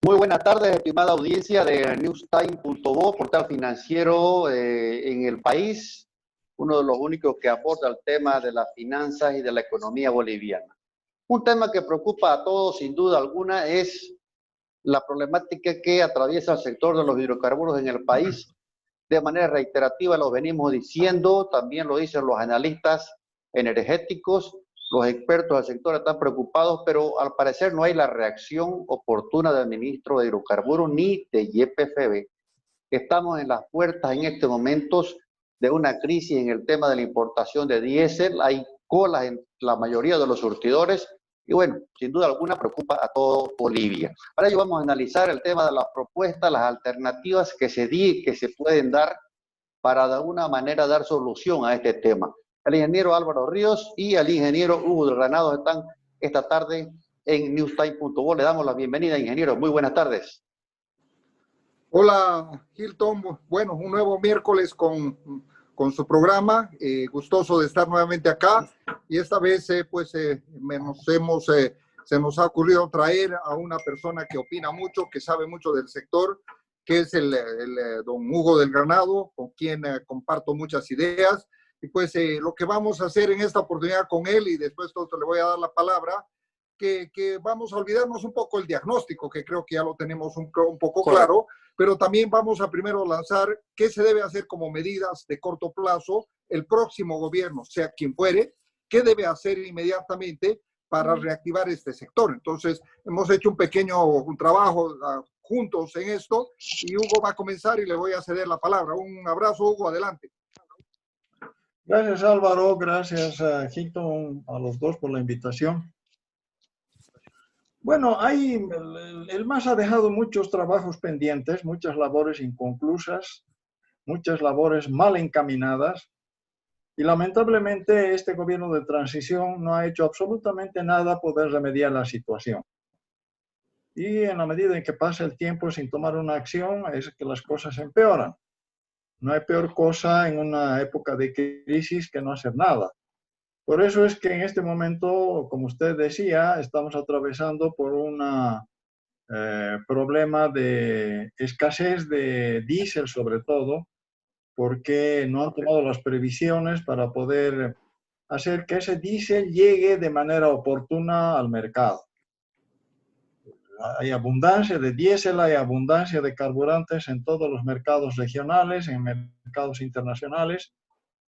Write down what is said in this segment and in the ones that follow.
Muy buenas tardes, estimada audiencia de newstime.bo, portal financiero en el país, uno de los únicos que aporta el tema de las finanzas y de la economía boliviana. Un tema que preocupa a todos, sin duda alguna, es la problemática que atraviesa el sector de los hidrocarburos en el país. De manera reiterativa lo venimos diciendo, también lo dicen los analistas energéticos, los expertos del sector están preocupados, pero al parecer no hay la reacción oportuna del ministro de Hidrocarburos ni de YPFB. Estamos en las puertas en estos momentos de una crisis en el tema de la importación de diésel, hay colas en la mayoría de los surtidores y bueno, sin duda alguna preocupa a todo Bolivia. Para ello vamos a analizar el tema de las propuestas, las alternativas que se pueden dar para de alguna manera dar solución a este tema. El ingeniero Álvaro Ríos y el ingeniero Hugo de Granados están esta tarde en newstime.bo. Le damos la bienvenida, ingeniero. Muy buenas tardes. Hola, Hilton. Bueno, un nuevo miércoles con su programa. Gustoso de estar nuevamente acá. Y esta vez, se nos ha ocurrido traer a una persona que opina mucho, que sabe mucho del sector, que es el don Hugo del Granado, con quien comparto muchas ideas. Y pues lo que vamos a hacer en esta oportunidad con él, y después le voy a dar la palabra, que vamos a olvidarnos un poco el diagnóstico, que creo que ya lo tenemos un poco claro, pero también vamos a primero lanzar qué se debe hacer como medidas de corto plazo el próximo gobierno, sea quien fuere, qué debe hacer inmediatamente para reactivar este sector. Entonces, hemos hecho un trabajo juntos en esto, y Hugo va a comenzar y le voy a ceder la palabra. Un abrazo, Hugo, adelante. Gracias, Álvaro, gracias a Hilton, a los dos por la invitación. Bueno, el MAS ha dejado muchos trabajos pendientes, muchas labores inconclusas, muchas labores mal encaminadas, y lamentablemente este gobierno de transición no ha hecho absolutamente nada para poder remediar la situación. Y en la medida en que pasa el tiempo sin tomar una acción, es que las cosas empeoran. No hay peor cosa en una época de crisis que no hacer nada. Por eso es que en este momento, como usted decía, estamos atravesando por un problema de escasez de diésel, sobre todo, porque no han tomado las previsiones para poder hacer que ese diésel llegue de manera oportuna al mercado. Hay abundancia de diésel, hay abundancia de carburantes en todos los mercados regionales, en mercados internacionales,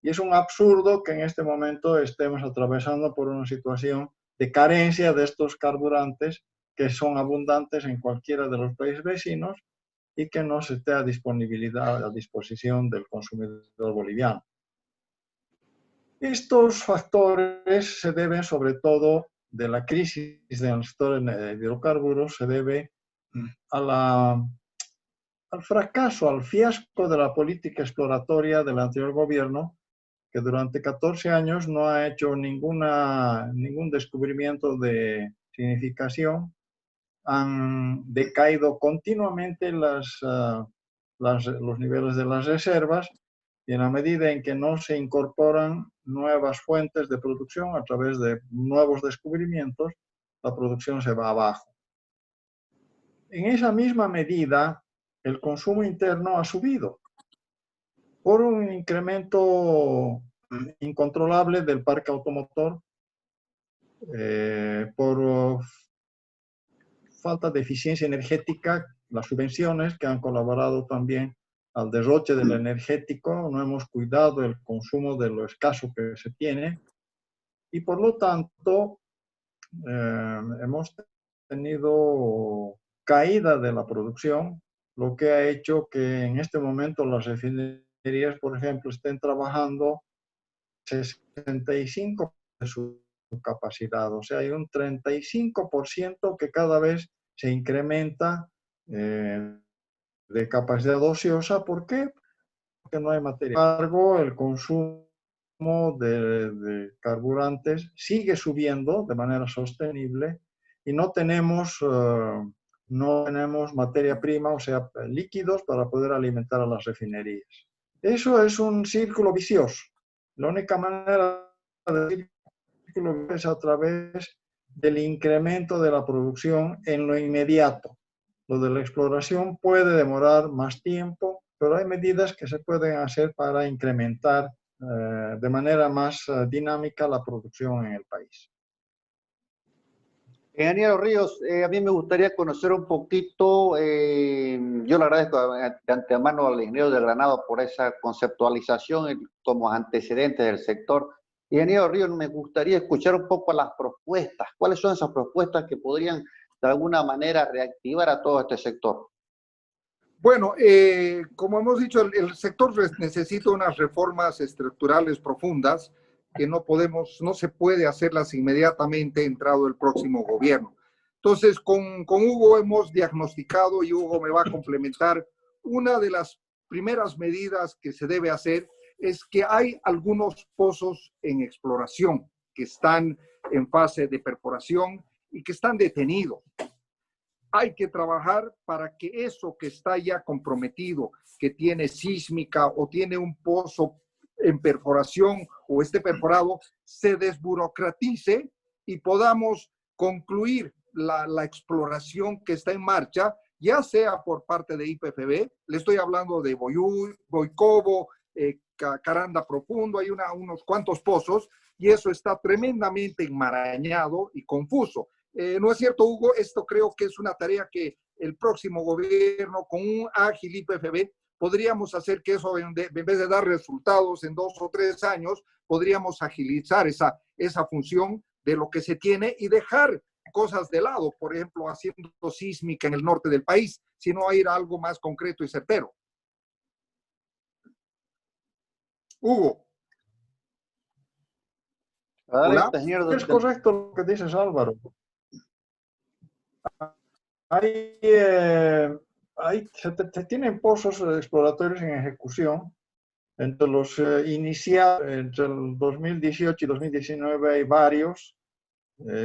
y es un absurdo que en este momento estemos atravesando por una situación de carencia de estos carburantes que son abundantes en cualquiera de los países vecinos y que no se esté a disposición del consumidor boliviano. Estos factores se deben sobre todo de la crisis del sector de hidrocarburos, se debe al fracaso, al fiasco de la política exploratoria del anterior gobierno, que durante 14 años no ha hecho ningún descubrimiento de significación. Han decaído continuamente los niveles de las reservas, y en la medida en que no se incorporan nuevas fuentes de producción a través de nuevos descubrimientos, la producción se va abajo. En esa misma medida, el consumo interno ha subido por un incremento incontrolable del parque automotor, por falta de eficiencia energética, las subvenciones que han colaborado también al derroche del energético, no hemos cuidado el consumo de lo escaso que se tiene, y por lo tanto hemos tenido caída de la producción, lo que ha hecho que en este momento las refinerías, por ejemplo, estén trabajando 65% de su capacidad, o sea, hay un 35% que cada vez se incrementa de capacidad ociosa. ¿Por qué? Porque no hay materia. Sin embargo, el consumo de carburantes sigue subiendo de manera sostenible y no tenemos materia prima, o sea, líquidos para poder alimentar a las refinerías. Eso es un círculo vicioso. La única manera de es a través del incremento de la producción en lo inmediato. lo de la exploración puede demorar más tiempo, pero hay medidas que se pueden hacer para incrementar de manera más dinámica la producción en el país. Ingeniero Ríos, a mí me gustaría conocer un poquito, yo le agradezco de antemano al ingeniero de Granado por esa conceptualización como antecedentes del sector. Ingeniero Ríos, me gustaría escuchar un poco las propuestas. ¿Cuáles son esas propuestas que podrían de alguna manera reactivar a todo este sector? Bueno, como hemos dicho, el sector necesita unas reformas estructurales profundas que no se puede hacerlas inmediatamente entrado el próximo gobierno. Entonces, con Hugo hemos diagnosticado, y Hugo me va a complementar, una de las primeras medidas que se debe hacer es que hay algunos pozos en exploración que están en fase de perforación y que están detenidos. Hay que trabajar para que eso que está ya comprometido, que tiene sísmica o tiene un pozo en perforación o esté perforado, se desburocratice y podamos concluir la exploración que está en marcha, ya sea por parte de IPFB, le estoy hablando de Boicobo, Caranda Profundo, hay unos cuantos pozos, y eso está tremendamente enmarañado y confuso. ¿No es cierto, Hugo? Esto creo que es una tarea que el próximo gobierno, con un ágil IPFB, podríamos hacer que eso, en vez de dar resultados en 2 o 3 años, podríamos agilizar esa función de lo que se tiene y dejar cosas de lado, por ejemplo, haciendo sísmica en el norte del país, sino ir a algo más concreto y certero. Hugo. Hola. Es correcto lo que dices, Álvaro. Se tienen pozos exploratorios en ejecución. Entre los iniciados, entre el 2018 y 2019 hay varios.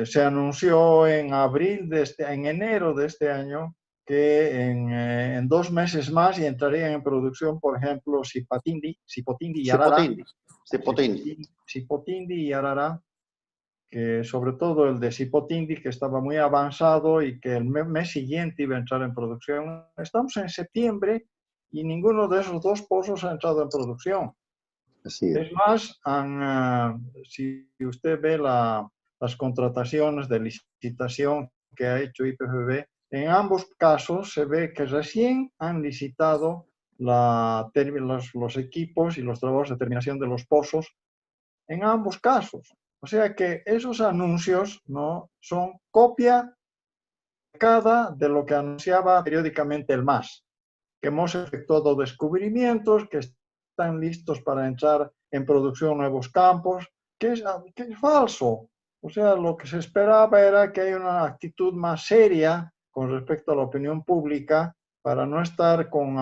Se anunció en enero de este año que en 2 meses más y entrarían en producción, por ejemplo, Sipotindi y Arará. Sipotindi y Arará, que sobre todo el de Sipotindi, que estaba muy avanzado y que el mes siguiente iba a entrar en producción. Estamos en septiembre y ninguno de esos 2 pozos ha entrado en producción. Es más, si usted ve las contrataciones de licitación que ha hecho IPFB, en ambos casos se ve que recién han licitado los equipos y los trabajos de terminación de los pozos en ambos casos. O sea que esos anuncios no son copia de lo que anunciaba periódicamente el MAS, que hemos efectuado descubrimientos, que están listos para entrar en producción nuevos campos, que es falso. O sea, lo que se esperaba era que haya una actitud más seria con respecto a la opinión pública para no estar con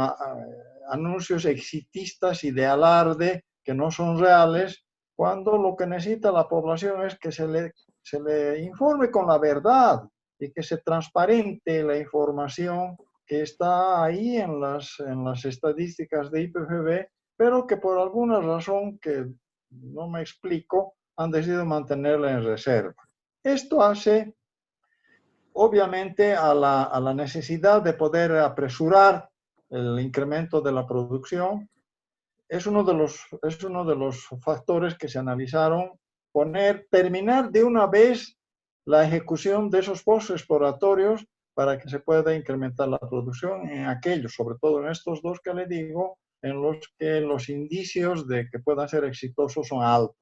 anuncios exitistas y de alarde que no son reales, cuando lo que necesita la población es que se le informe con la verdad y que se transparente la información que está ahí en las estadísticas de IPFB, pero que por alguna razón que no me explico, han decidido mantenerla en reserva. Esto hace, obviamente, a la necesidad de poder apresurar el incremento de la producción. Es uno de los factores que se analizaron, terminar de una vez la ejecución de esos pozos exploratorios para que se pueda incrementar la producción en aquellos, sobre todo en estos 2 que le digo, en los que los indicios de que puedan ser exitosos son altos.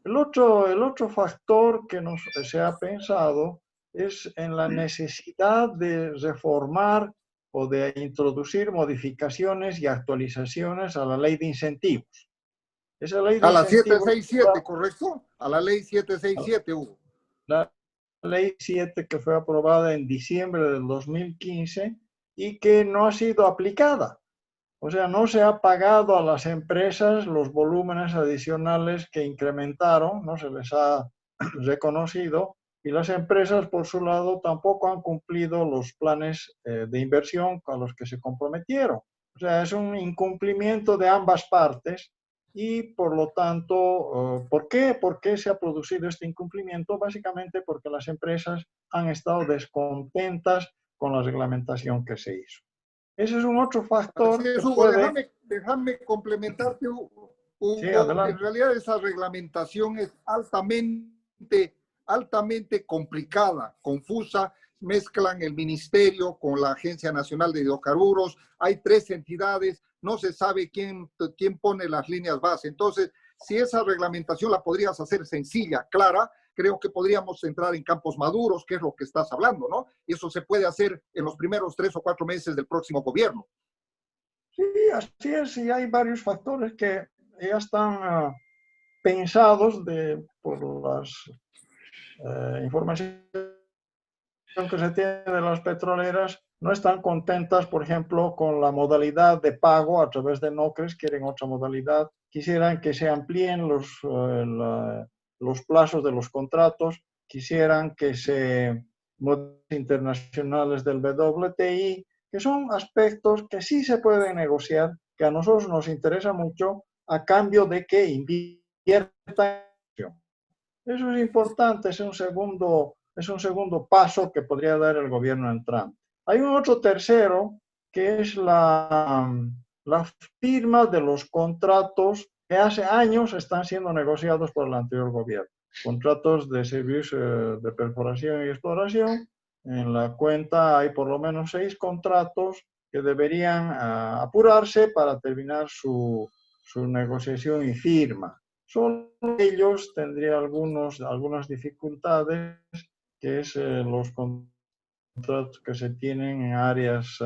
El otro factor que se ha pensado es en la necesidad de reformar o de introducir modificaciones y actualizaciones a la ley de incentivos. Esa ley de a la 767, ¿correcto? A la ley 767, Hugo. La ley 7 que fue aprobada en diciembre del 2015 y que no ha sido aplicada. O sea, no se ha pagado a las empresas los volúmenes adicionales que incrementaron, no se les ha reconocido, y las empresas, por su lado, tampoco han cumplido los planes de inversión a los que se comprometieron. O sea, es un incumplimiento de ambas partes y, por lo tanto, ¿por qué? ¿Por qué se ha producido este incumplimiento? Básicamente porque las empresas han estado descontentas con la reglamentación que se hizo. Ese es un otro factor Así es, que Hugo, puede... déjame complementarte, Hugo. Sí, En adelante. realidad esa reglamentación es altamente complicada, confusa. Mezclan el ministerio con la Agencia Nacional de Hidrocarburos. Hay 3 entidades, no se sabe quién pone las líneas base. Entonces, si esa reglamentación la podrías hacer sencilla, clara, creo que podríamos entrar en campos maduros, que es lo que estás hablando, ¿no? Y eso se puede hacer en los primeros 3 o 4 meses del próximo gobierno. Sí, así es, y hay varios factores que ya están pensados por las informaciones que se tiene de las petroleras. No están contentas, por ejemplo, con la modalidad de pago a través de NOCRES, quieren otra modalidad. Quisieran que se amplíen los plazos de los contratos, quisieran que se modelos internacionales del WTI, que son aspectos que sí se pueden negociar, que a nosotros nos interesa mucho, a cambio de que inviertan. Eso es importante, es un segundo paso que podría dar el gobierno entrante. Hay un otro tercero, que es la firma de los contratos que hace años están siendo negociados por el anterior gobierno. Contratos de servicios de perforación y exploración. En la cuenta hay por lo menos 6 contratos que deberían apurarse para terminar su negociación y firma. Solo ellos tendrían algunas dificultades, que es los contratos que se tienen en áreas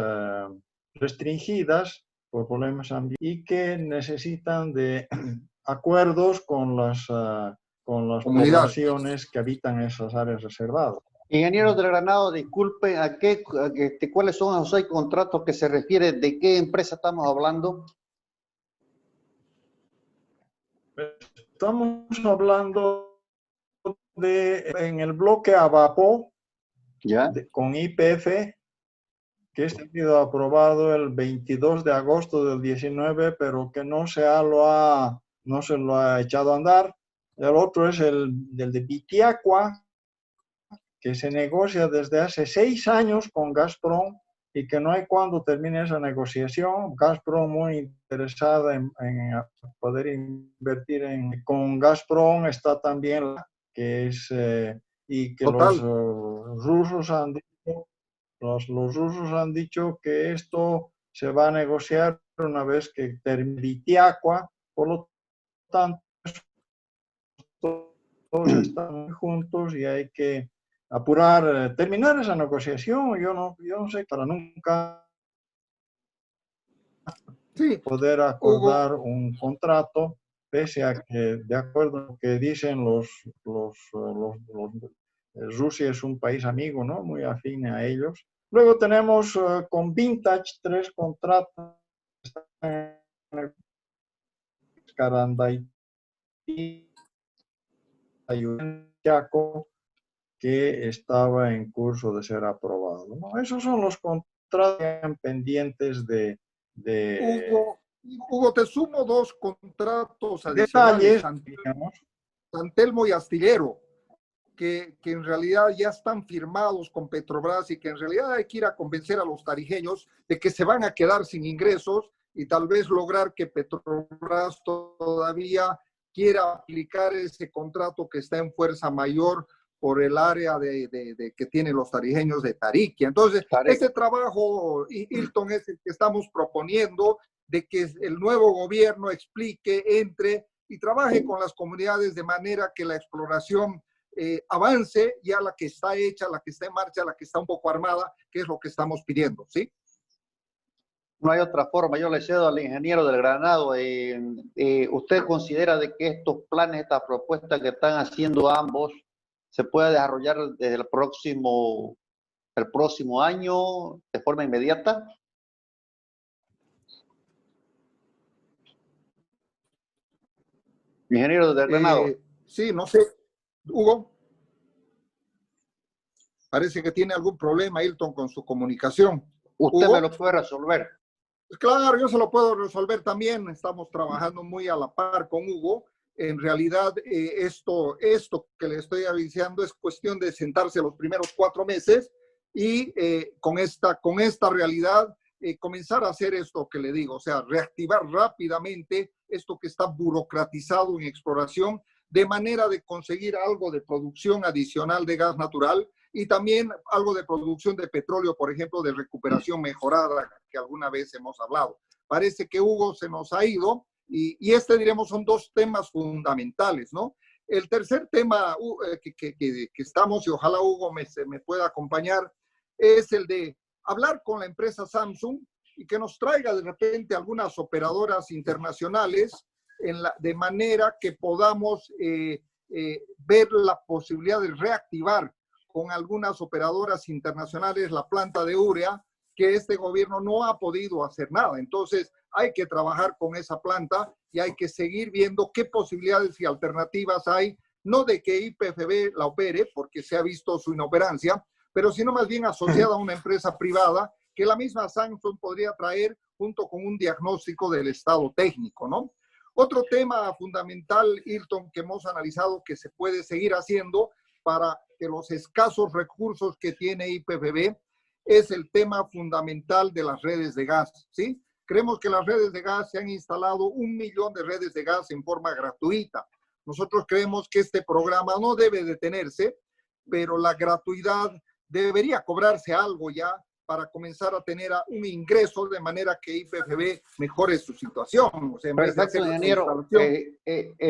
restringidas por problemas ambientales y que necesitan de acuerdos con las Comunidades. poblaciones que habitan esas áreas reservadas. Ingenieros del Granado, disculpen, ¿cuáles son esos 6 contratos que se refiere? ¿De qué empresa estamos hablando? Estamos hablando en el bloque Abapo, ¿Ya? con YPF, que este ha sido aprobado el 22 de agosto del 19, pero que no se lo ha echado a andar. El otro es el de Bitiacua, que se negocia desde hace 6 años con Gazprom y que no hay cuándo termine esa negociación. Gazprom muy interesada en poder invertir con Gazprom está también que es y que Total. los rusos han dicho, los rusos han dicho que esto se va a negociar una vez que termine Bitiacua. Por lo tanto, todos están juntos y hay que apurar, terminar esa negociación. Yo no sé, para nunca Sí, poder Hugo, acordar un contrato, pese a que, de acuerdo a lo que dicen Rusia es un país amigo, ¿no? Muy afín a ellos. Luego tenemos con Vintage 3 contratos, Caranday, Chaco, que estaba en curso de ser aprobado, ¿no? Esos son los contratos pendientes de Hugo, te sumo 2 contratos adicionales, detalles, digamos. San Telmo y Astillero, que en realidad ya están firmados con Petrobras y que en realidad hay que ir a convencer a los tarijeños de que se van a quedar sin ingresos y tal vez lograr que Petrobras todavía quiera aplicar ese contrato que está en fuerza mayor por el área que tienen los tarijeños de Tariquia. Entonces, ese trabajo, Hilton, es el que estamos proponiendo, de que el nuevo gobierno explique, entre y trabaje con las comunidades de manera que la exploración avance, ya la que está hecha, la que está en marcha, la que está un poco armada, que es lo que estamos pidiendo, ¿sí? No hay otra forma. Yo le cedo al ingeniero del Granado. ¿Usted considera de que estos planes, estas propuestas que están haciendo ambos, se puede desarrollar desde el próximo año de forma inmediata? Ingeniero del Granado. Sí, no sé. Hugo, parece que tiene algún problema, Hilton, con su comunicación. Usted Hugo, me lo puede resolver. pues claro, yo se lo puedo resolver también. Estamos trabajando muy a la par con Hugo. En realidad, esto que le estoy avisando es cuestión de sentarse los primeros 4 meses y con esta realidad comenzar a hacer esto que le digo, o sea, reactivar rápidamente esto que está burocratizado en exploración, de manera de conseguir algo de producción adicional de gas natural y también algo de producción de petróleo, por ejemplo, de recuperación mejorada, que alguna vez hemos hablado. Parece que Hugo se nos ha ido y diremos, son dos temas fundamentales, ¿no? El tercer tema que estamos, y ojalá Hugo me pueda acompañar, es el de hablar con la empresa Samsung y que nos traiga de repente algunas operadoras internacionales de manera que podamos ver la posibilidad de reactivar con algunas operadoras internacionales la planta de urea, que este gobierno no ha podido hacer nada. Entonces hay que trabajar con esa planta y hay que seguir viendo qué posibilidades y alternativas hay, no de que YPFB la opere, porque se ha visto su inoperancia, pero sino más bien asociada a una empresa privada que la misma Samsung podría traer junto con un diagnóstico del estado técnico, ¿no? Otro tema fundamental, Hilton, que hemos analizado que se puede seguir haciendo para que los escasos recursos que tiene YPFB es el tema fundamental de las redes de gas, ¿sí? Creemos que las redes de gas se han instalado 1 millón de redes de gas en forma gratuita. Nosotros creemos que este programa no debe detenerse, pero la gratuidad debería cobrarse algo ya para comenzar a tener un ingreso de manera que YPFB mejore su situación. O sea, en vez de hacer Perfecto, ingeniero.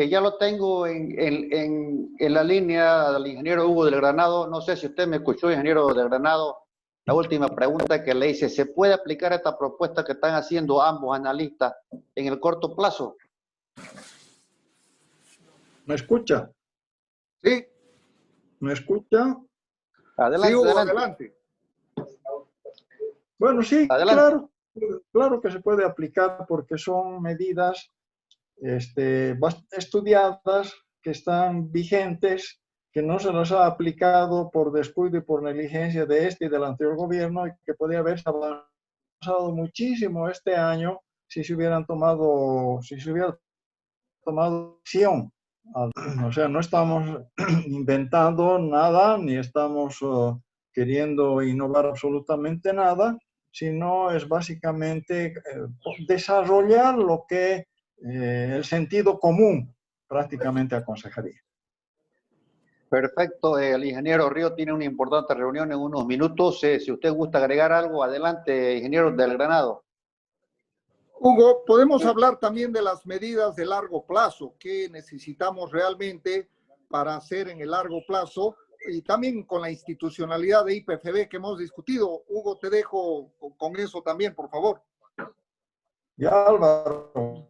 Ya lo tengo en la línea del ingeniero Hugo del Granado. No sé si usted me escuchó, ingeniero del Granado. La última pregunta que le hice, ¿se puede aplicar esta propuesta que están haciendo ambos analistas en el corto plazo? ¿Me escucha? Sí. ¿Me escucha? Adelante, sí, Hugo, adelante. Bueno, sí, adelante. Claro que se puede aplicar porque son medidas estudiadas, que están vigentes, que no se las ha aplicado por descuido y por negligencia de este y del anterior gobierno, y que podría haberse avanzado muchísimo este año si se hubiera tomado acción. O sea, no estamos inventando nada, ni estamos queriendo innovar absolutamente nada, sino es básicamente desarrollar lo que el sentido común prácticamente aconsejaría. Perfecto, el ingeniero Río tiene una importante reunión en unos minutos. Si usted gusta agregar algo, adelante, ingeniero del Granado. Hugo, podemos hablar también de las medidas de largo plazo que necesitamos realmente para hacer en el largo plazo y también con la institucionalidad de YPFB que hemos discutido. Hugo, te dejo con eso también, por favor. Ya, Álvaro,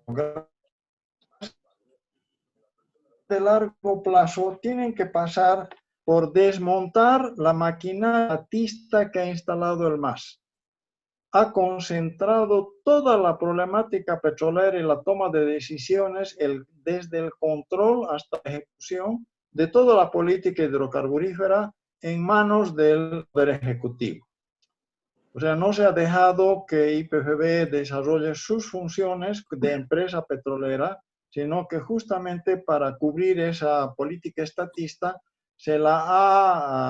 de largo plazo tienen que pasar por desmontar la maquinaria estatista que ha instalado el MAS. Ha concentrado toda la problemática petrolera y la toma de decisiones, desde el control hasta la ejecución de toda la política hidrocarburífera en manos del Poder Ejecutivo. O sea, no se ha dejado que YPFB desarrolle sus funciones de empresa petrolera, sino que justamente para cubrir esa política estatista se la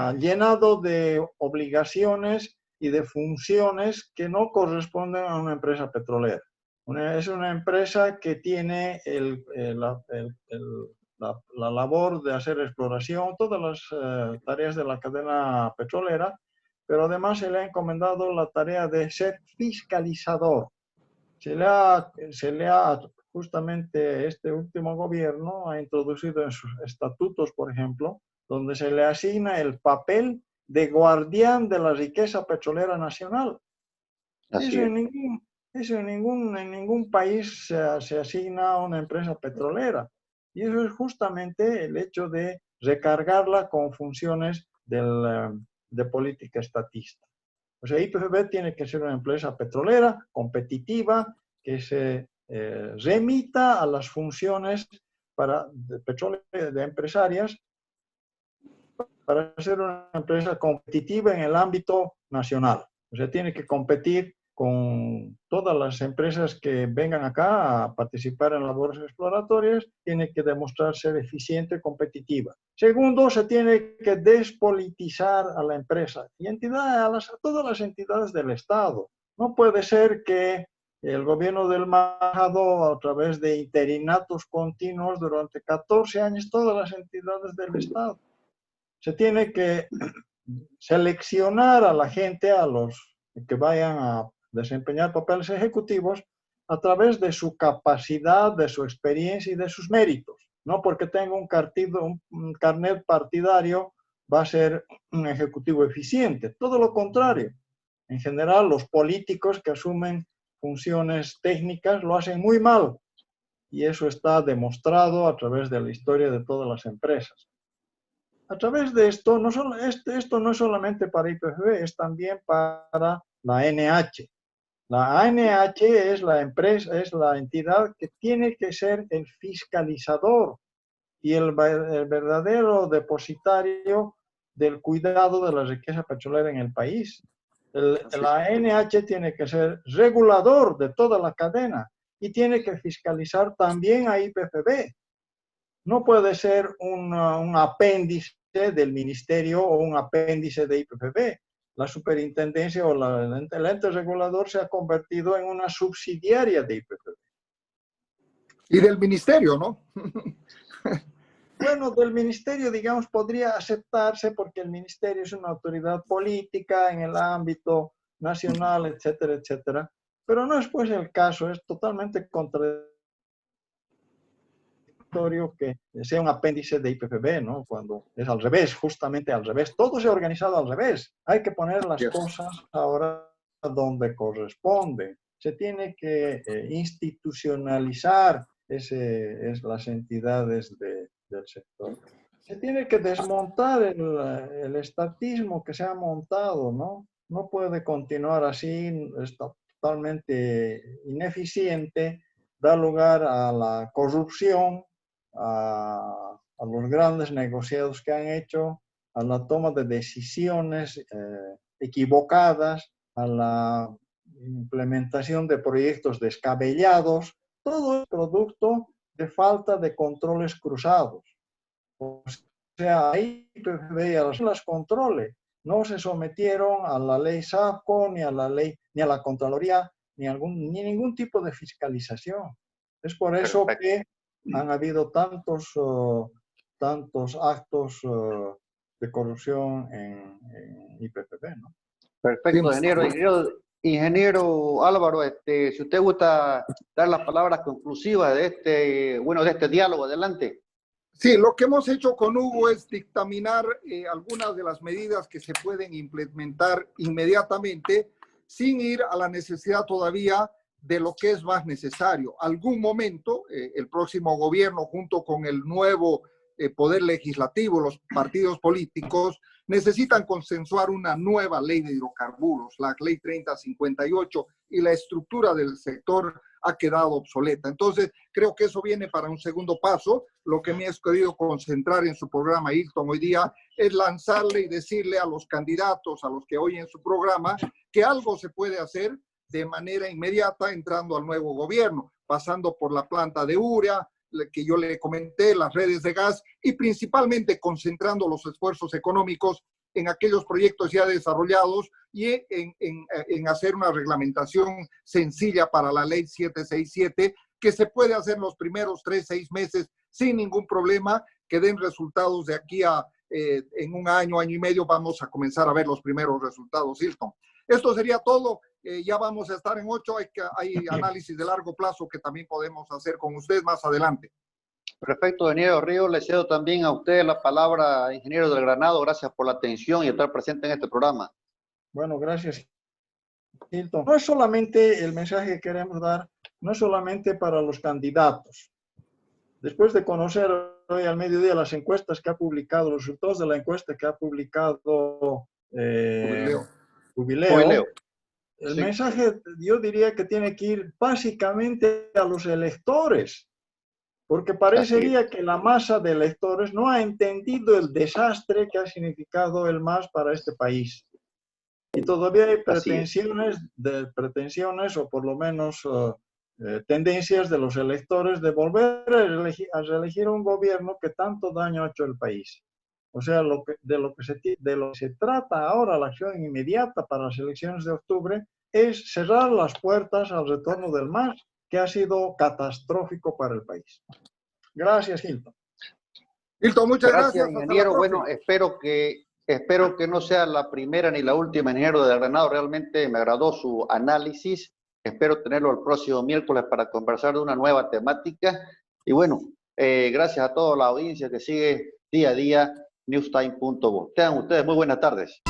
ha llenado de obligaciones y de funciones que no corresponden a una empresa petrolera. Es una empresa que tiene la labor de hacer exploración, todas las tareas de la cadena petrolera, pero además se le ha encomendado la tarea de ser fiscalizador. Se le ha justamente este último gobierno ha introducido en sus estatutos, por ejemplo, donde se le asigna el papel de guardián de la riqueza petrolera nacional. Eso en ningún país se asigna a una empresa petrolera. Y eso es justamente el hecho de recargarla con funciones de política estatista. O sea, YPFB tiene que ser una empresa petrolera, competitiva, que se remita a las funciones de empresarias para ser una empresa competitiva en el ámbito nacional. O sea, tiene que competir con todas las empresas que vengan acá a participar en labores exploratorias, tiene que demostrar ser eficiente y competitiva. Segundo, se tiene que despolitizar a la empresa y a todas las entidades del Estado. No puede ser que el gobierno del Majado, a través de interinatos continuos durante 14 años, todas las entidades del Estado. Se tiene que seleccionar a la gente, a los que vayan a desempeñar papeles ejecutivos, a través de su capacidad, de su experiencia y de sus méritos. No porque tenga un carnet partidario va a ser un ejecutivo eficiente. Todo lo contrario. En general, los políticos que asumen funciones técnicas lo hacen muy mal. Y eso está demostrado a través de la historia de todas las empresas. A través de esto, esto no es solamente para IPFB, es también para la ANH. La ANH es la empresa, es la entidad que tiene que ser el fiscalizador y el verdadero depositario del cuidado de la riqueza petrolera en el país. La ANH tiene que ser regulador de toda la cadena y tiene que fiscalizar también a IPFB. No puede ser un apéndice del ministerio o un apéndice de IPFB. La superintendencia o el ente regulador se ha convertido en una subsidiaria de IPFB. Y del ministerio, ¿no? Bueno, del ministerio, digamos, podría aceptarse porque el ministerio es una autoridad política en el ámbito nacional, etcétera, etcétera. Pero no es pues el caso, es totalmente contradictorio que sea un apéndice de IPFB, ¿no? Cuando es al revés, justamente al revés. Todo se ha organizado al revés. Hay que poner las cosas ahora donde corresponde. Se tiene que institucionalizar las entidades del sector. Se tiene que desmontar el estatismo que se ha montado, ¿no? No puede continuar así, es totalmente ineficiente, da lugar a la corrupción, a los grandes negociados que han hecho, a la toma de decisiones equivocadas, a la implementación de proyectos descabellados, todo es producto de falta de controles cruzados. O sea, ahí las controles no se sometieron a la ley SAFCO, ni a la ley, ni a la Contraloría, ni ningún tipo de fiscalización. Es por eso que han habido tantos actos de corrupción en IPFB, ¿no? Perfecto, ingeniero Álvaro, si usted gusta dar las palabras conclusivas de este diálogo, adelante. Sí, lo que hemos hecho con Hugo es dictaminar algunas de las medidas que se pueden implementar inmediatamente sin ir a la necesidad todavía de lo que es más necesario. Algún momento, el próximo gobierno, junto con el nuevo poder legislativo, los partidos políticos, necesitan consensuar una nueva ley de hidrocarburos, la ley 3058, y la estructura del sector ha quedado obsoleta. Entonces, creo que eso viene para un segundo paso. Lo que me has querido concentrar en su programa, Hilton, hoy día, es lanzarle y decirle a los candidatos, a los que oyen su programa, que algo se puede hacer de manera inmediata entrando al nuevo gobierno, pasando por la planta de urea, que yo le comenté, las redes de gas, y principalmente concentrando los esfuerzos económicos en aquellos proyectos ya desarrollados y en hacer una reglamentación sencilla para la ley 767, que se puede hacer en los primeros 3-6 meses sin ningún problema, que den resultados de aquí a en un año, año y medio, vamos a comenzar a ver los primeros resultados, Hilton. Esto sería todo. Ya vamos a estar en 8. Hay análisis de largo plazo que también podemos hacer con usted más adelante. Perfecto, ingeniero Ríos. Le cedo también a usted la palabra, ingeniero del Granado. Gracias por la atención y estar presente en este programa. Bueno, gracias, Hilton. No es solamente el mensaje que queremos dar, no es solamente para los candidatos. Después de conocer hoy al mediodía las encuestas que ha publicado, los resultados de la encuesta que ha publicado Jubileo. El mensaje, yo diría que tiene que ir básicamente a los electores, porque parecería que la masa de electores no ha entendido el desastre que ha significado el MAS para este país. Y todavía hay Así es. pretensiones o por lo menos tendencias de los electores de volver a reelegir un gobierno que tanto daño ha hecho al país. O sea, de lo que se trata ahora, la acción inmediata para las elecciones de octubre, es cerrar las puertas al retorno del MAS, que ha sido catastrófico para el país. Gracias, Hilton. Hilton, muchas Gracias, gracias. Hasta la ingeniero. próxima. Bueno, espero que no sea la primera ni la última, ingeniero de Granado. Realmente me agradó su análisis. Espero tenerlo el próximo miércoles para conversar de una nueva temática. Y bueno, gracias a toda la audiencia que sigue día a día newstime.bo. Tengan ustedes muy buenas tardes.